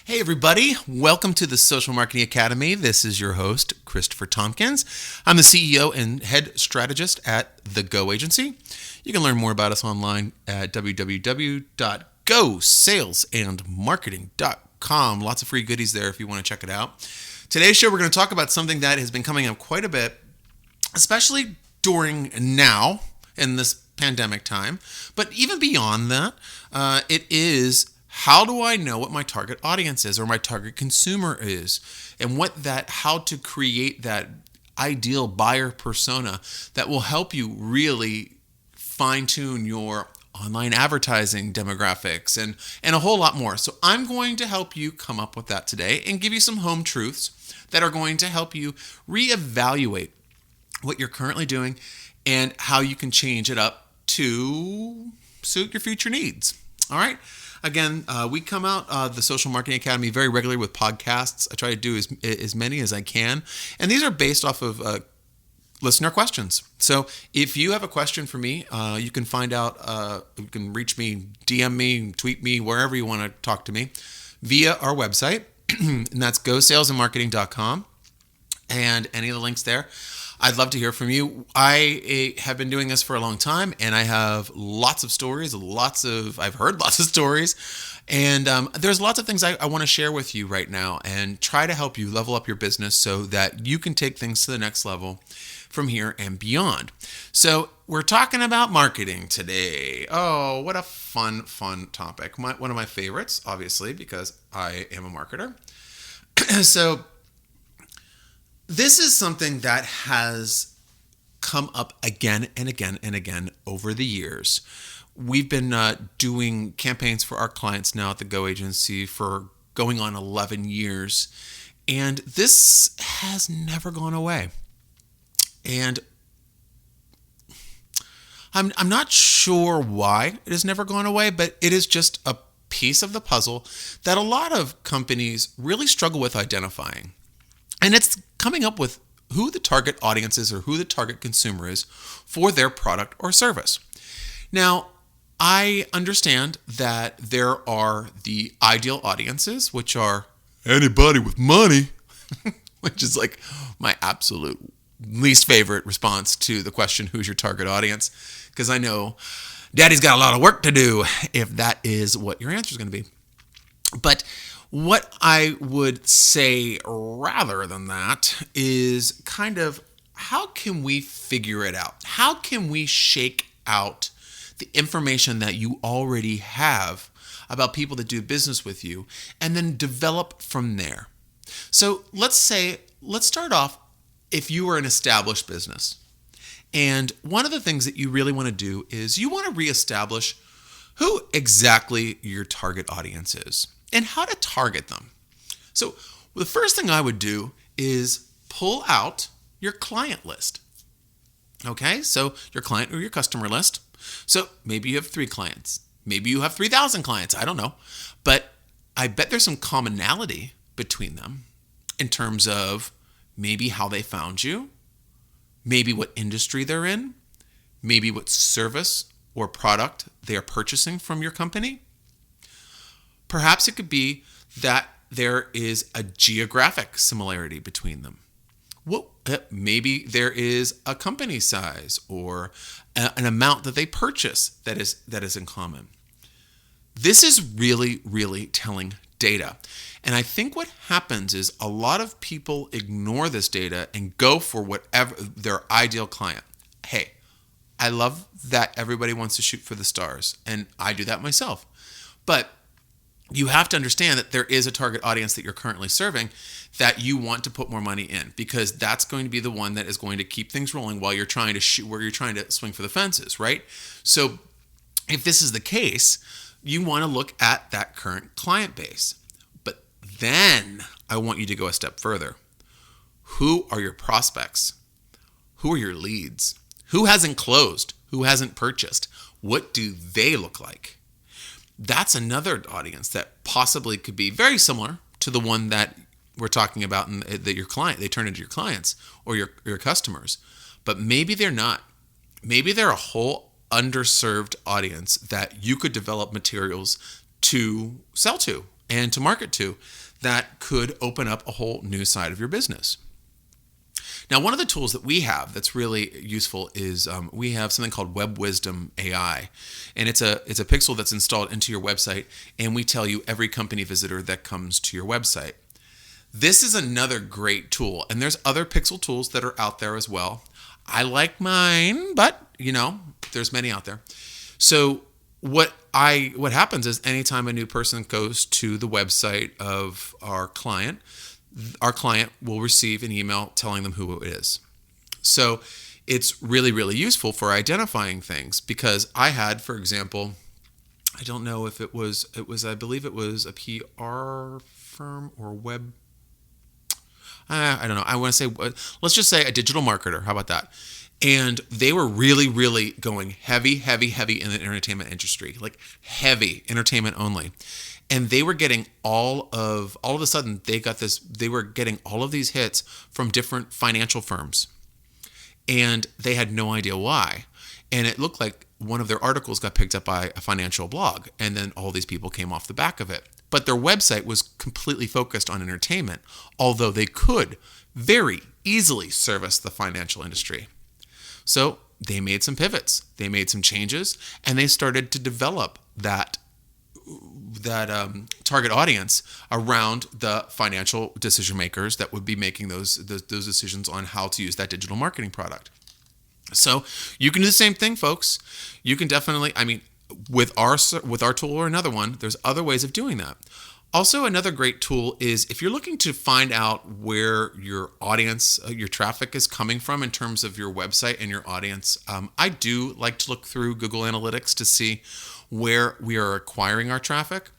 Hey everybody, welcome to the Social Marketing Academy. This is your host, Christopher Tompkins. I'm the CEO and head strategist at The Go Agency. You can learn more about us online at www.gosalesandmarketing.com. Lots of free goodies there if you want to check it out. Today's show, we're going to talk about something that has been coming up quite a bit, especially during now in this pandemic time. But even beyond that, it is how do I know what my target audience is or my target consumer is, and how to create that ideal buyer persona that will help you really fine tune your online advertising demographics and a whole lot more. So I'm going to help you come up with that today and give you some home truths that are going to help you reevaluate what you're currently doing and how you can change it up to suit your future needs. All right. Again, we come out the Social Marketing Academy very regularly with podcasts. I try to do as many as I can. And these are based off of listener questions. So if you have a question for me, you can find out, you can reach me, DM me, tweet me, wherever you want to talk to me via our website. And that's gosalesandmarketing.com. And any of the links there. I'd love to hear from you. I have been doing this for a long time, and I have lots of stories, I've heard lots of stories, and there's lots of things I want to share with you right now and try to help you level up your business so that you can take things to the next level from here and beyond. So we're talking about marketing today. Oh, what a fun topic. One of my favorites, obviously, because I am a marketer. So this is something that has come up again and again and again over the years. We've been doing campaigns for our clients now at the Go Agency for going on 11 years, and this has never gone away. And I'm not sure why it has never gone away, but it is just a piece of the puzzle that a lot of companies really struggle with identifying. And it's coming up with who the target audience is or who the target consumer is for their product or service. Now, I understand that there are the ideal audiences, which are anybody with money, which is like my absolute least favorite response to the question, who's your target audience? Because I know daddy's got a lot of work to do if that is what your answer is going to be. But what I would say rather than that is kind of how can we figure it out? How can we shake out the information that you already have about people that do business with you and then develop from there? So let's start off if you are an established business. And one of the things that you really want to do is you want to reestablish who exactly your target audience is and how to target them. So the first thing I would do is pull out your client list. Okay, so your client or your customer list. So maybe you have 3 clients. Maybe you have 3,000 clients. I don't know. But I bet there's some commonality between them in terms of maybe how they found you, maybe what industry they're in, maybe what service or product they are purchasing from your company. Perhaps it could be that there is a geographic similarity between them. Well, maybe there is a company size or an amount that they purchase that is in common. This is really, really telling data. And I think what happens is a lot of people ignore this data and go for whatever their ideal client. Hey, I love that everybody wants to shoot for the stars, and I do that myself. But you have to understand that there is a target audience that you're currently serving that you want to put more money in, because that's going to be the one that is going to keep things rolling while you're trying to shoot, where you're trying to swing for the fences, right? So if this is the case, you want to look at that current client base. But then I want you to go a step further. Who are your prospects? Who are your leads? Who hasn't closed? Who hasn't purchased? What do they look like? That's another audience that possibly could be very similar to the one that we're talking about, and that your client, they turn into your clients or your customers. But maybe they're not. Maybe they're a whole underserved audience that you could develop materials to sell to and to market to that could open up a whole new side of your business. Now, one of the tools that we have that's really useful is we have something called Web Wisdom AI, and it's a pixel that's installed into your website, and we tell you every company visitor that comes to your website. This is another great tool, and there's other pixel tools that are out there as well. I like mine, but there's many out there. So what happens is anytime a new person goes to the website of our client will receive an email telling them who it is. So it's really, really useful for identifying things, because I had, for example, I don't know if it was, I believe it was a PR firm or web, I don't know. I want to say, let's just say a digital marketer. How about that? And they were really, really going heavy in the entertainment industry, like heavy entertainment only. And they were getting all of a sudden they were getting all of these hits from different financial firms. And they had no idea why. And it looked like one of their articles got picked up by a financial blog. And then all these people came off the back of it. But their website was completely focused on entertainment, although they could very easily service the financial industry. So they made some pivots, they made some changes, and they started to develop that target audience around the financial decision makers that would be making those decisions on how to use that digital marketing product. So you can do the same thing, folks. You can definitely, with our tool or another one, there's other ways of doing that. Also, another great tool is if you're looking to find out where your audience, your traffic is coming from in terms of your website and your audience. I do like to look through Google Analytics to see where we are acquiring our traffic,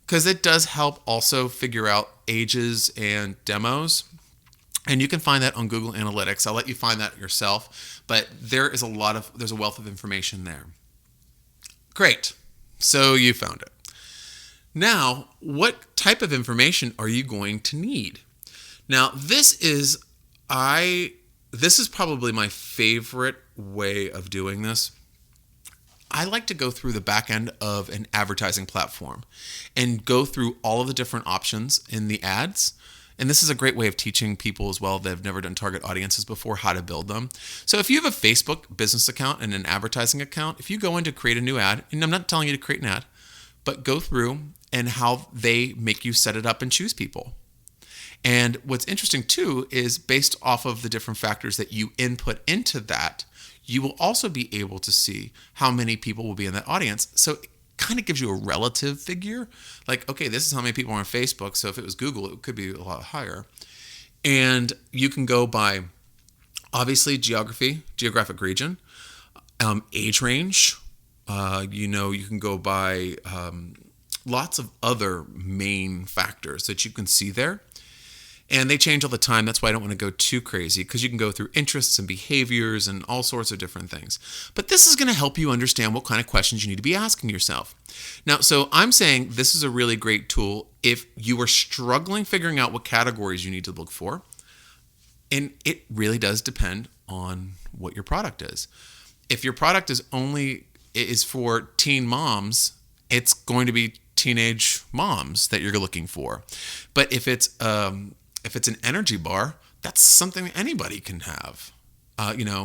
because it does help also figure out ages and demos. And you can find that on Google Analytics. I'll let you find that yourself, but there's a wealth of information there. Great. So you found it. Now, what type of information are you going to need? Now, this is probably my favorite way of doing this. I like to go through the back end of an advertising platform and go through all of the different options in the ads. And this is a great way of teaching people as well that have never done target audiences before how to build them. So if you have a Facebook business account and an advertising account, if you go in to create a new ad, and I'm not telling you to create an ad, but go through and how they make you set it up and choose people. And what's interesting too is based off of the different factors that you input into that, you will also be able to see how many people will be in that audience. So it kind of gives you a relative figure. Like, okay, this is how many people are on Facebook. So if it was Google, it could be a lot higher. And you can go by, obviously, geographic region, age range. You can go by lots of other main factors that you can see there. And they change all the time. That's why I don't want to go too crazy, because you can go through interests and behaviors and all sorts of different things. But this is going to help you understand what kind of questions you need to be asking yourself. Now, so I'm saying this is a really great tool if you are struggling figuring out what categories you need to look for. And it really does depend on what your product is. If your product is for teen moms, it's going to be teenage moms that you're looking for. But if it's an energy bar, that's something anybody can have,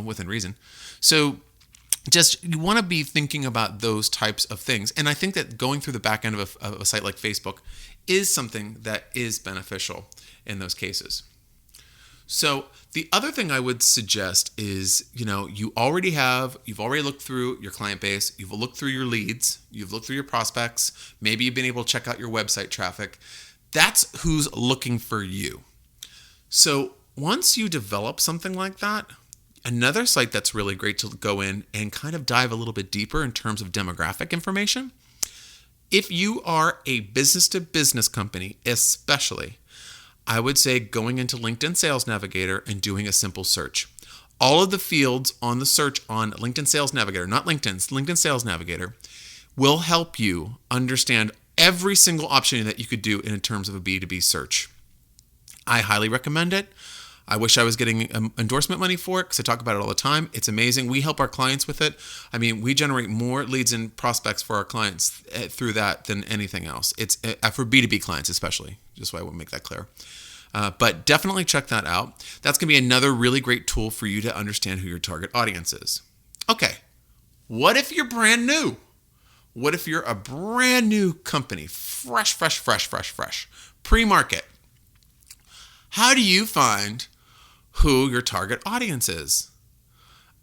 within reason. So you want to be thinking about those types of things. And I think that going through the back end of a site like Facebook is something that is beneficial in those cases. So the other thing I would suggest is, you've already looked through your client base, you've looked through your leads, you've looked through your prospects, maybe you've been able to check out your website traffic. That's who's looking for you. So once you develop something like that, another site that's really great to go in and kind of dive a little bit deeper in terms of demographic information. If you are a business-to-business company, especially, I would say going into LinkedIn Sales Navigator and doing a simple search. All of the fields on the search on LinkedIn Sales Navigator, not LinkedIn's, LinkedIn Sales Navigator, will help you understand every single option that you could do in terms of a B2B search. I highly recommend it. I wish I was getting endorsement money for it because I talk about it all the time. It's amazing. We help our clients with it. I mean, we generate more leads and prospects for our clients through that than anything else. It's for B2B clients especially, just so I would make that clear. But definitely check that out. That's going to be another really great tool for you to understand who your target audience is. Okay, what if you're brand new? What if you're a brand new company, fresh, pre-market? How do you find who your target audience is?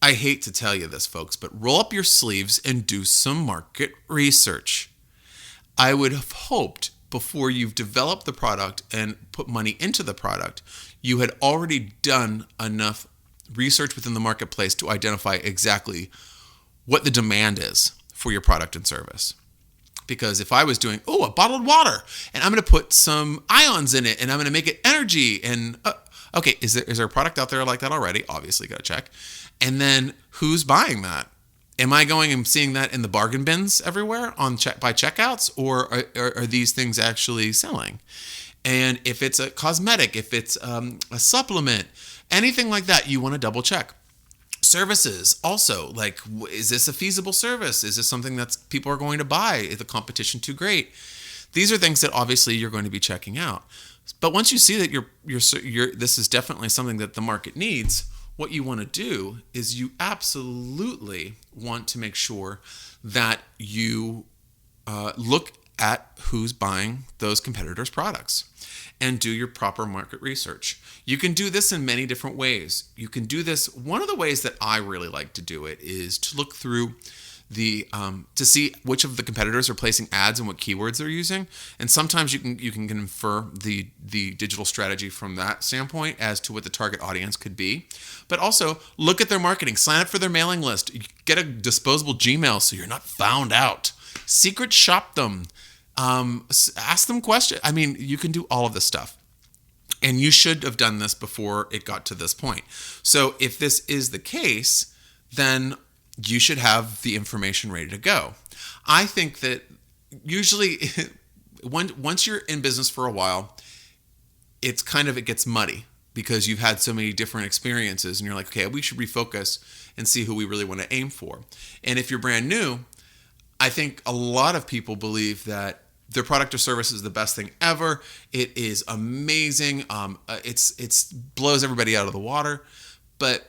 I hate to tell you this, folks, but roll up your sleeves and do some market research. I would have hoped before you've developed the product and put money into the product, you had already done enough research within the marketplace to identify exactly what the demand is for your product and service. Because if I was doing, a bottled water, and I'm going to put some ions in it, and I'm going to make it energy, and okay, is there a product out there like that already? Obviously, got to check. And then who's buying that? Am I going and seeing that in the bargain bins everywhere by checkouts, or are these things actually selling? And if it's a cosmetic, if it's a supplement, anything like that, you want to double check. Services also, like, is this a feasible service? Is this something that people are going to buy? Is the competition too great? These are things that obviously you're going to be checking out. But once you see that this is definitely something that the market needs, what you want to do is you absolutely want to make sure that you look at who's buying those competitors' products and do your proper market research. You can do this in many different ways. You can do this. One of the ways that I really like to do it is to look through to see which of the competitors are placing ads and what keywords they're using. And sometimes you can infer the digital strategy from that standpoint as to what the target audience could be. But also look at their marketing, sign up for their mailing list, get a disposable Gmail so you're not found out. Secret shop them, ask them questions. I mean, you can do all of this stuff. And you should have done this before it got to this point. So if this is the case, then you should have the information ready to go. I think that usually once you're in business for a while, it gets muddy because you've had so many different experiences and you're like, okay, we should refocus and see who we really want to aim for. And if you're brand new, I think a lot of people believe that their product or service is the best thing ever. It is amazing. It's blows everybody out of the water. But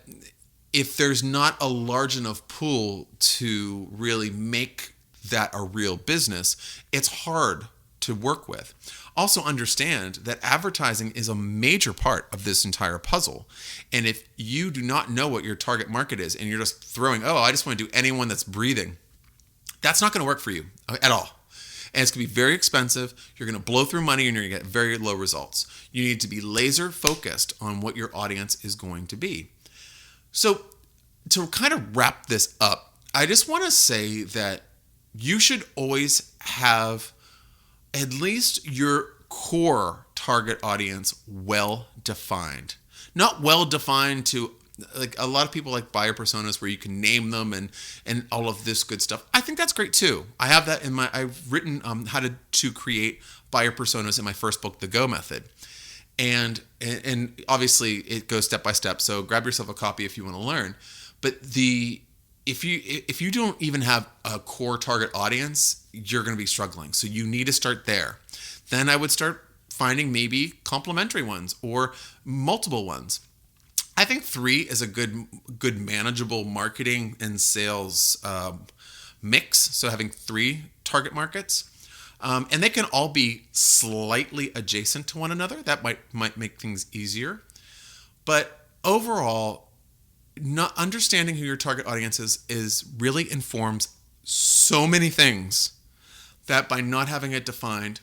if there's not a large enough pool to really make that a real business, it's hard to work with. Also understand that advertising is a major part of this entire puzzle. And if you do not know what your target market is and you're just throwing, I just want to do anyone that's breathing, that's not going to work for you at all. And it's going to be very expensive. You're going to blow through money and you're going to get very low results. You need to be laser focused on what your audience is going to be. So to kind of wrap this up, I just want to say that you should always have at least your core target audience well defined. Not well defined to, like, a lot of people like buyer personas where you can name them and all of this good stuff. I think that's great too. I have that I've written how to create buyer personas in my first book, The Go Method. And obviously it goes step by step. So grab yourself a copy if you want to learn. But if you don't even have a core target audience, you're going to be struggling. So you need to start there. Then I would start finding maybe complementary ones or multiple ones. I think 3 is a good manageable marketing and sales mix. So having 3 target markets. And they can all be slightly adjacent to one another. That might make things easier. But overall, not understanding who your target audience is really informs so many things that by not having it defined,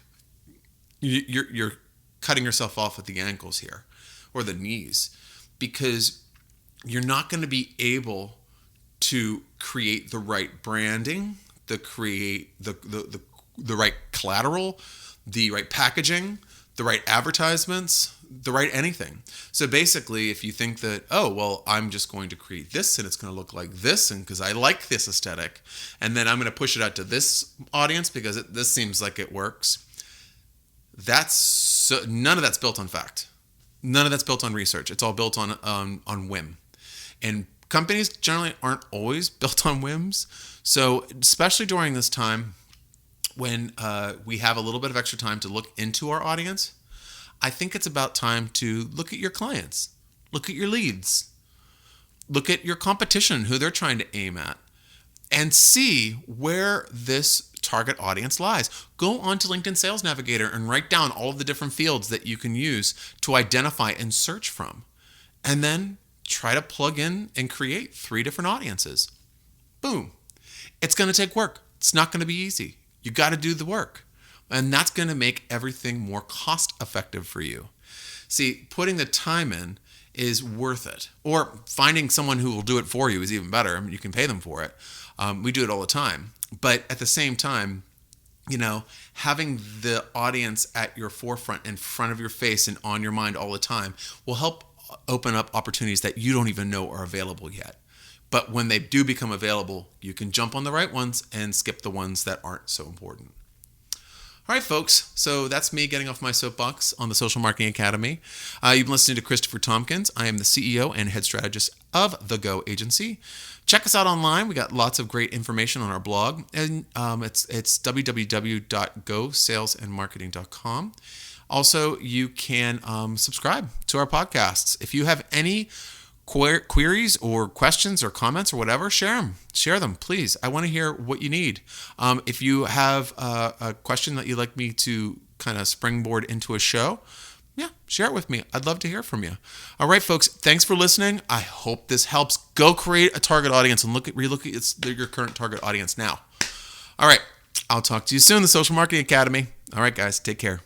you're cutting yourself off at the ankles here or the knees, because you're not going to be able to create the right branding, create the right collateral, the right packaging, the right advertisements, the right anything. So basically, if you think that, I'm just going to create this and it's going to look like this, and because I like this aesthetic, and then I'm going to push it out to this audience because this seems like it works, none of that's built on fact. None of that's built on research. It's all built on whim. And companies generally aren't always built on whims. So especially during this time when we have a little bit of extra time to look into our audience, I think it's about time to look at your clients, look at your leads, look at your competition, who they're trying to aim at, and see where this target audience lies. Go onto LinkedIn Sales Navigator and write down all of the different fields that you can use to identify and search from. And then try to plug in and create 3 different audiences. Boom. It's going to take work. It's not going to be easy. You got to do the work. And that's going to make everything more cost effective for you. See, putting the time in is worth it. Or finding someone who will do it for you is even better. I mean, you can pay them for it. We do it all the time. But at the same time, having the audience at your forefront, in front of your face and on your mind all the time will help open up opportunities that you don't even know are available yet. But when they do become available, you can jump on the right ones and skip the ones that aren't so important. All right, folks. So that's me getting off my soapbox on the Social Marketing Academy. You've been listening to Christopher Tompkins. I am the CEO and head strategist of The Go Agency. Check us out online. We got lots of great information on our blog, and it's www.gosalesandmarketing.com. Also, you can subscribe to our podcasts. If you have any queries or questions or comments or whatever, share them, please. I want to hear what you need. If you have a question that you'd like me to kind of springboard into a show, share it with me. I'd love to hear from you. All right, folks, thanks for listening. I hope this helps. Go create a target audience and relook at your current target audience now. All right, I'll talk to you soon, the Social Marketing Academy. All right, guys, take care.